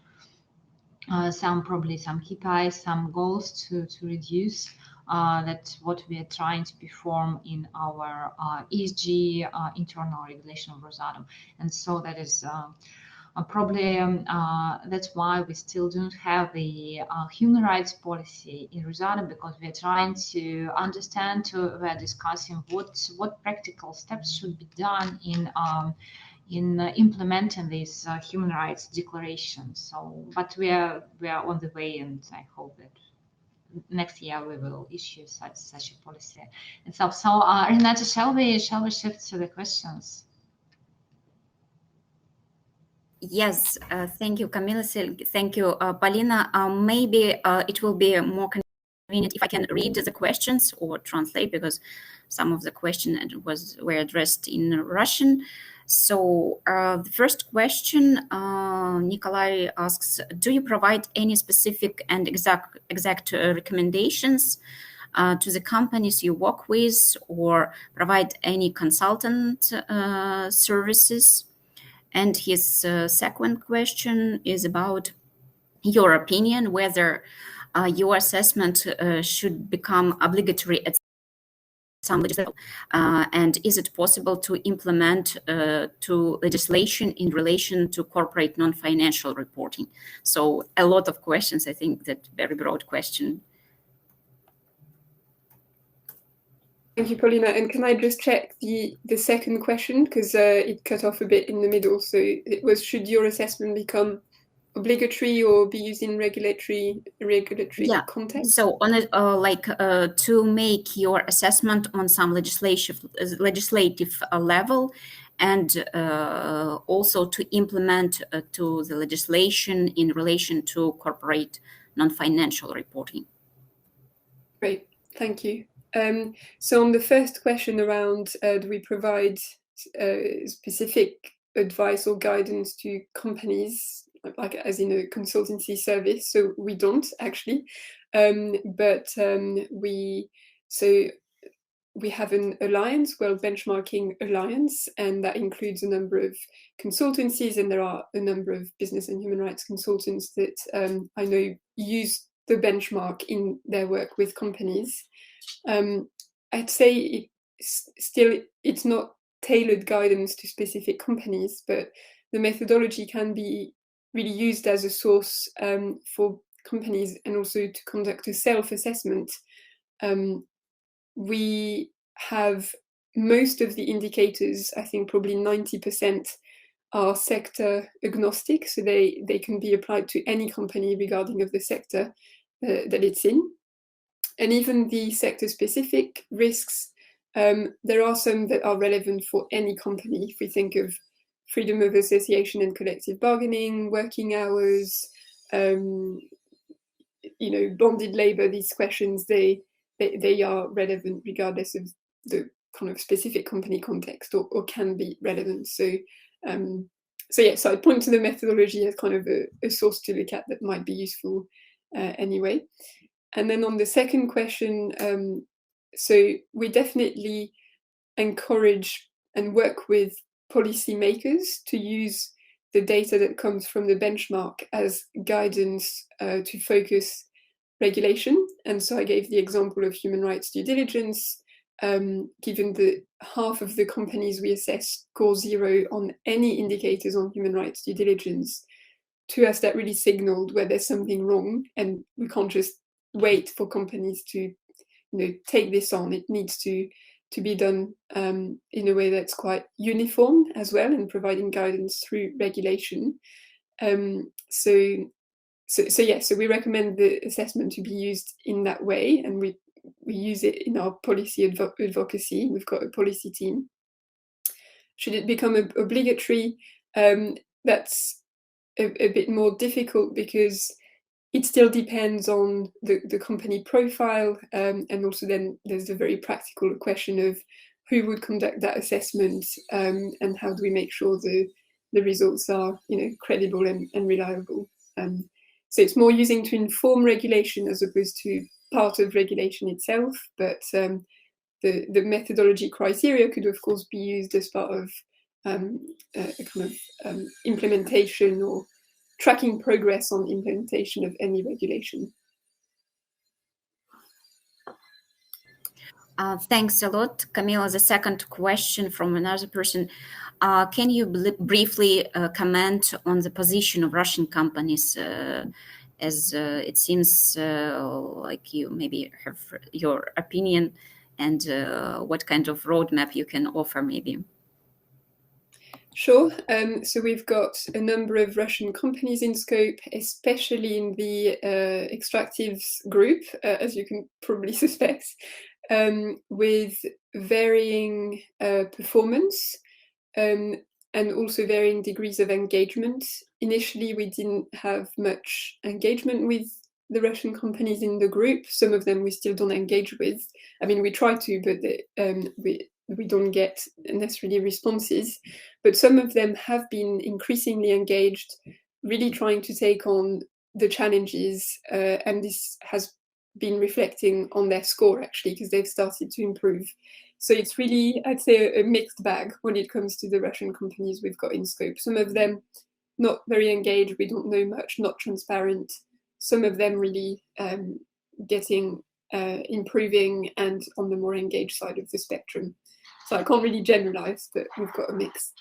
some KPIs, some goals to reduce. That's what we are trying to perform in our ESG internal regulation of Rosatom. And so that is probably that's why we still don't have the human rights policy in Rosatom, because we are trying to understand, we are discussing what practical steps should be done in implementing these human rights declarations. So, but we are on the way, and I hope that next year we will issue such a policy itself. So, Renata, shall we shift to the questions? Yes, thank you, Camilla. Thank you, Paulina. Maybe it will be more convenient if I can read the questions or translate, because some of the questions were addressed in Russian. So the first question, Nikolai asks, do you provide any specific and exact recommendations to the companies you work with, or provide any consultant services? And his second question is about your opinion, whether your assessment should become obligatory at some legislation, and is it possible to implement to legislation in relation to corporate non-financial reporting? So a lot of questions, I think that very broad question. Thank you, Paulina. And can I just check the second question, because it cut off a bit in the middle. So it was, should your assessment become obligatory or be used in regulatory context? So on to make your assessment on some legislative level, and also to implement to the legislation in relation to corporate non-financial reporting. Great, thank you. So on the first question around do we provide specific advice or guidance to companies, like as in a consultancy service? So we don't actually, but we have an alliance, World Benchmarking Alliance, and that includes a number of consultancies, and there are a number of business and human rights consultants that I know use the benchmark in their work with companies. I'd say it's not tailored guidance to specific companies, but the methodology can be really used as a source for companies and also to conduct a self-assessment. We have most of the indicators, I think probably 90%, are sector agnostic, so they can be applied to any company regarding of the sector that it's in. And even the sector-specific risks, there are some that are relevant for any company. If we think of freedom of association and collective bargaining, working hours, bonded labour, these questions, they are relevant regardless of the kind of specific company context, or can be relevant. So I'd point to the methodology as kind of a source to look at that might be useful anyway. And then on the second question, so we definitely encourage and work with policymakers to use the data that comes from the benchmark as guidance to focus regulation. And so I gave the example of human rights due diligence. Given that half of the companies we assess score 0 on any indicators on human rights due diligence, to us that really signaled where there's something wrong, and we can't just wait for companies to take this on. It needs to be done in a way that's quite uniform as well, and providing guidance through regulation. So we recommend the assessment to be used in that way, and we use it in our policy advocacy. We've got a policy team. Should it become obligatory? That's a bit more difficult, because it still depends on the company profile, and also then there's the very practical question of who would conduct that assessment, and how do we make sure the results are credible and reliable. So it's more using to inform regulation as opposed to part of regulation itself, but the methodology criteria could of course be used as part of a kind of implementation or tracking progress on implementation of any regulation. Thanks a lot, Camila. The second question from another person. Can you briefly comment on the position of Russian companies, as it seems like you maybe have your opinion, and what kind of roadmap you can offer maybe? Sure. So we've got a number of Russian companies in scope, especially in the extractives group, as you can probably suspect, with varying performance and also varying degrees of engagement. Initially, we didn't have much engagement with the Russian companies in the group. Some of them we still don't engage with. I mean, we try to, but we don't get necessarily responses. But some of them have been increasingly engaged, really trying to take on the challenges, and this has been reflecting on their score actually, because they've started to improve. So it's really, I'd say, a mixed bag when it comes to the Russian companies we've got in scope. Some of them not very engaged, we don't know much, not transparent. Some of them really getting improving and on the more engaged side of the spectrum. So I can't really generalize, but we've got a mix.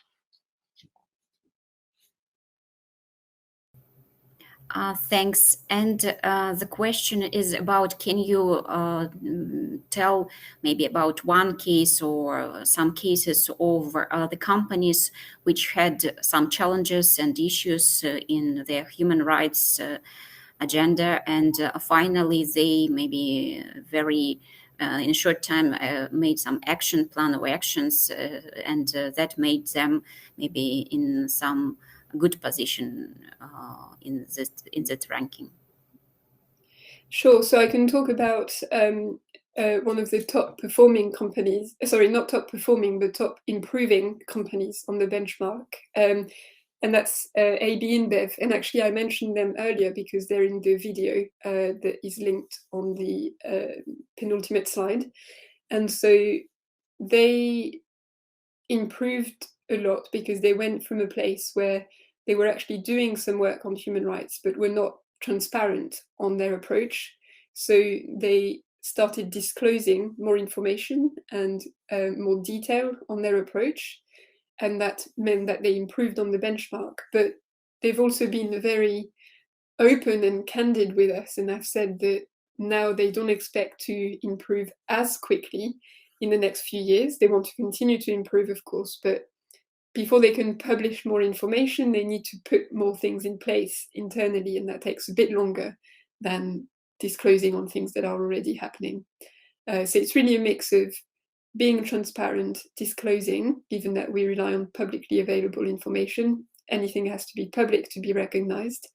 Thanks. And the question is about, can you tell maybe about one case or some cases of the companies which had some challenges and issues in their human rights agenda, and finally they maybe very in a short time made some action plan or actions, and that made them maybe in some good position in that ranking? Sure. So I can talk about one of the top performing companies, sorry, not top performing, but top improving companies on the benchmark. And that's AB InBev. And actually I mentioned them earlier because they're in the video that is linked on the penultimate slide. And so they improved a lot because they went from a place where they were actually doing some work on human rights, but were not transparent on their approach. So they started disclosing more information and more detail on their approach, and that meant that they improved on the benchmark. But they've also been very open and candid with us, and have said that now they don't expect to improve as quickly in the next few years. They want to continue to improve, of course, but before they can publish more information, they need to put more things in place internally, and that takes a bit longer than disclosing on things that are already happening. So it's really a mix of being transparent, disclosing, given that we rely on publicly available information. Anything has to be public to be recognized.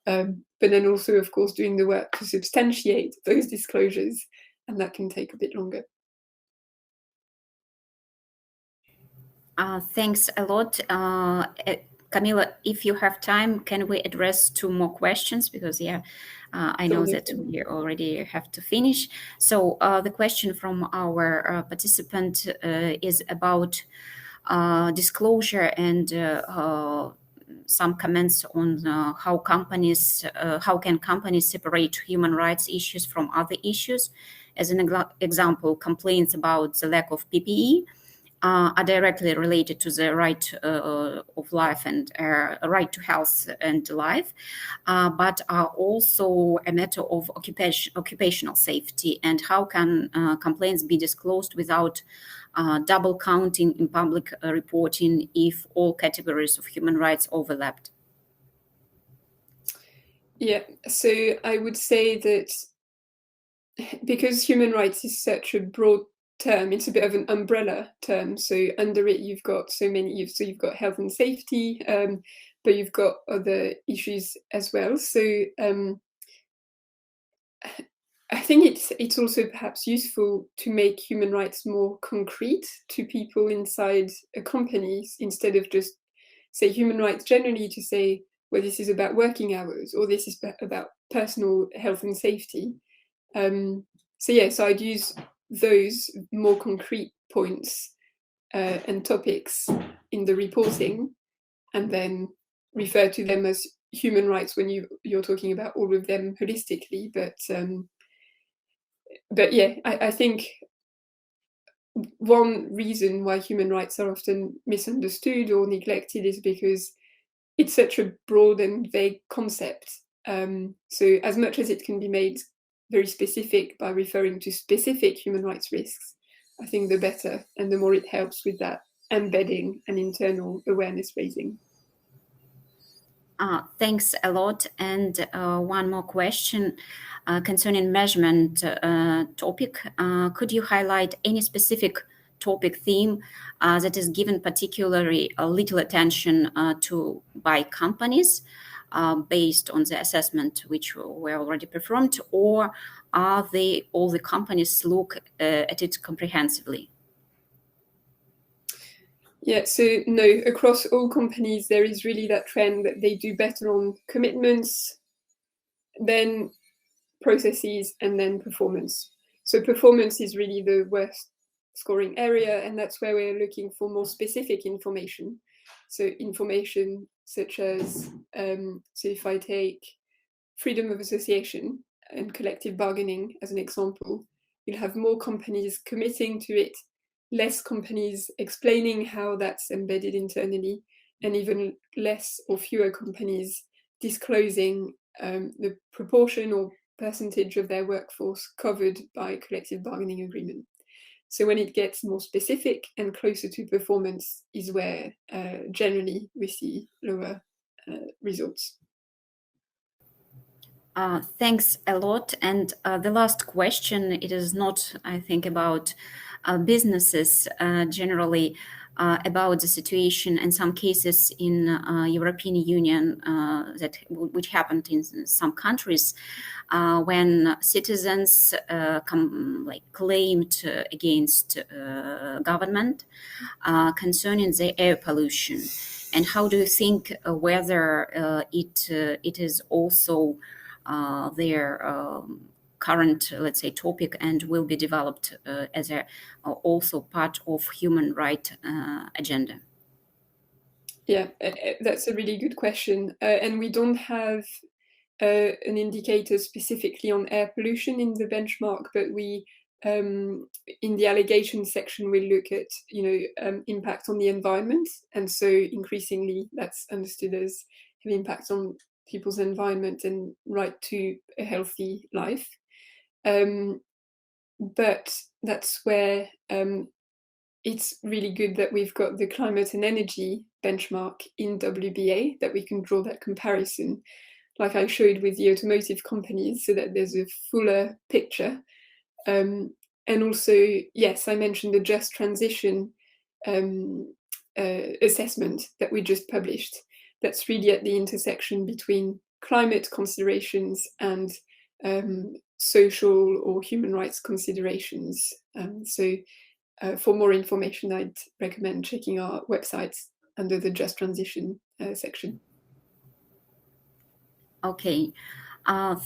But then also, of course, doing the work to substantiate those disclosures, and that can take a bit longer. Thanks a lot. Camilla, if you have time, can we address 2 more questions? Because, I know that we already have to finish. So the question from our participant is about disclosure and some comments on how can companies separate human rights issues from other issues. As an example, complaints about the lack of PPE are directly related to the right of life and right to health and life, but are also a matter of occupational safety. And how can complaints be disclosed without double counting in public reporting if all categories of human rights overlapped? Yeah, so I would say that because human rights is such a broad term, it's a bit of an umbrella term. So under it, you've got you've got health and safety, but you've got other issues as well. So I think it's also perhaps useful to make human rights more concrete to people inside companies, instead of just say human rights generally, to say, well, this is about working hours, or this is about personal health and safety. So I'd use those more concrete points and topics in the reporting, and then refer to them as human rights when you're talking about all of them holistically. But yeah, I think one reason why human rights are often misunderstood or neglected is because it's such a broad and vague concept. So as much as it can be made very specific by referring to specific human rights risks, I think the better, and the more it helps with that embedding and internal awareness raising. Thanks a lot. And one more question concerning measurement topic. Could you highlight any specific topic theme that is given particularly little attention to by companies based on the assessment which were already performed, or are all the companies look at it comprehensively? Yeah, so no, across all companies, there is really that trend that they do better on commitments, then processes, and then performance. So performance is really the worst scoring area, and that's where we're looking for more specific information. So information such as, so if I take freedom of association and collective bargaining as an example, you'll have more companies committing to it, less companies explaining how that's embedded internally, and even less or fewer companies disclosing the proportion or percentage of their workforce covered by collective bargaining agreement. So when it gets more specific and closer to performance is where generally we see lower results. Thanks a lot. And the last question, it is not, I think, about businesses generally, about the situation in some cases in European Union which happened in some countries when citizens claimed against government concerning the air pollution. And how do you think whether it is also their current, let's say, topic and will be developed as also part of human right agenda? Yeah, that's a really good question. And we don't have an indicator specifically on air pollution in the benchmark, but we in the allegation section we look at impact on the environment, and so increasingly that's understood as an impact on people's environment and right to a healthy life. But that's where it's really good that we've got the climate and energy benchmark in WBA, that we can draw that comparison, like I showed with the automotive companies, so that there's a fuller picture. And also, yes, I mentioned the just transition assessment that we just published. That's really at the intersection between climate considerations and social or human rights considerations. So for more information, I'd recommend checking our websites under the Just Transition section. Okay,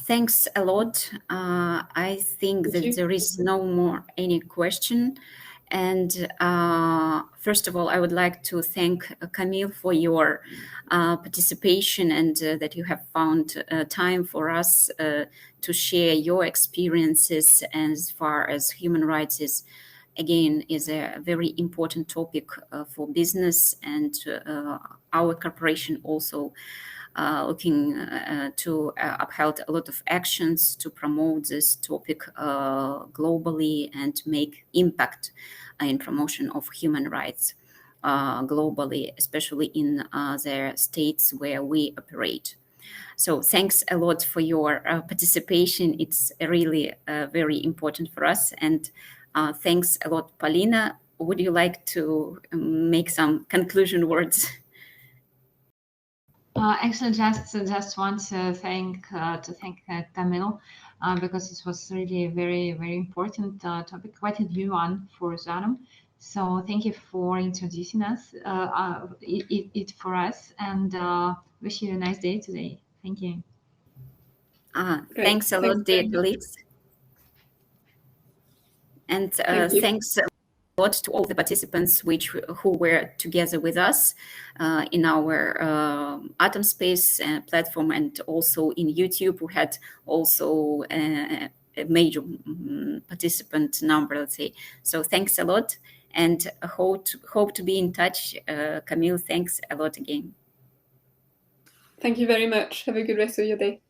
thanks a lot. I think that there is no more any question. And first of all, I would like to thank Camille for your participation, and that you have found time for us to share your experiences as far as human rights is a very important topic for business, and our corporation also looking to uphold a lot of actions to promote this topic globally and make impact in promotion of human rights globally, especially in the states where we operate. So thanks a lot for your participation. It's really very important for us. And thanks a lot, Paulina. Would you like to make some conclusion words? Actually, just want to thank Camille because it was really a very, very important topic, quite a new one for Zanom. So thank you for introducing us it for us, and wish you a nice day today. Thank you. Thanks a lot, dear colleagues. And thanks a lot to all the participants who were together with us in our Atom Space platform, and also in YouTube. We had also a major participant number, let's say. So thanks a lot, and hope to be in touch. Camille, thanks a lot again. Thank you very much. Have a good rest of your day.